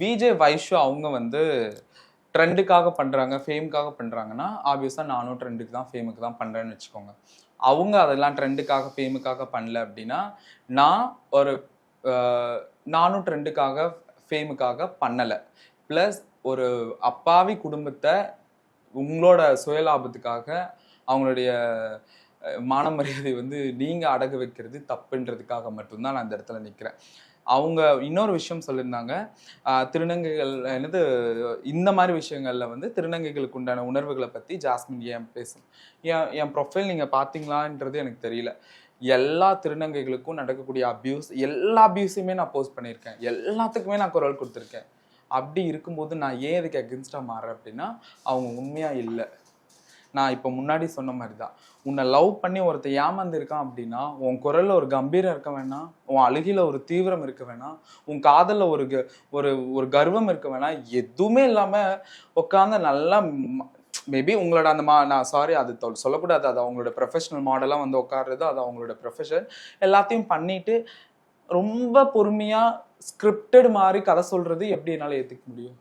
VJ Vaishu அவங்க வந்து ட்ரெண்டுக்காக பண்றாங்க, ஃபேமுக்காக பண்றாங்கன்னா ஆப்வியஸா நானும் ட்ரெண்டுக்கு தான் ஃபேமுக்கு தான் பண்றேன்னு வச்சுக்கோங்க. அவங்க அதெல்லாம் ட்ரெண்டுக்காக ஃபேமுக்காக பண்ணல அப்படின்னா நான் ஒரு நானும் ட்ரெண்டுக்காக ஃபேமுக்காக பண்ணல. பிளஸ் ஒரு அப்பாவி குடும்பத்தை உங்களோட சுயலாபத்துக்காக அவங்களுடைய மான மரியாதை வந்து நீங்க அடகு வைக்கிறது தப்புன்றதுக்காக மட்டும்தான் நான் இந்த இடத்துல நிக்கிறேன். அவங்க இன்னொரு விஷயம் சொல்லியிருந்தாங்க, திருநங்கைகள் என்னது இந்த மாதிரி விஷயங்கள்ல வந்து திருநங்கைகளுக்கு உண்டான உணர்வுகளை பத்தி ஜாஸ்மின் ஏன் பேசும். என் ப்ரொஃபைல் நீங்க பாத்தீங்களான்றது எனக்கு தெரியல. எல்லா திருநங்கைகளுக்கும் நடக்கக்கூடிய அபியூஸ், எல்லா அபியூஸையுமே நான் போஸ்ட் பண்ணியிருக்கேன், எல்லாத்துக்குமே நான் குரல் கொடுத்துருக்கேன். அப்படி இருக்கும்போது நான் ஏன் இதுக்கு அகென்ஸ்டா மாறுறேன் அப்படின்னா அவங்க உண்மையா இல்லை. நான் இப்போ முன்னாடி சொன்ன மாதிரி தான், உன்னை லவ் பண்ணி ஒருத்தர் ஏமாந்துருக்கான் அப்படின்னா உன் குரல்ல ஒரு கம்பீரம் இருக்க வேணாம், உன் அழுகையில ஒரு தீவிரம் இருக்க வேணாம், உன் காதல்ல ஒரு ஒரு ஒரு கர்வம் இருக்க வேணாம், எதுவுமே இல்லாம உட்காந்து நல்லா மேபி உங்களோட அந்த நான் சாரி அது சொல்லக்கூடாது, அது அவங்களோட ப்ரொஃபஷனல் மாடலாக வந்து உட்காடுறது, அது அவங்களோட ப்ரொஃபஷன். எல்லாத்தையும் பண்ணிட்டு ரொம்ப பொறுமையா ஸ்கிரிப்டட் மாதிரி கதை சொல்றது எப்படி என்னால் ஏற்றுக்க முடியும்?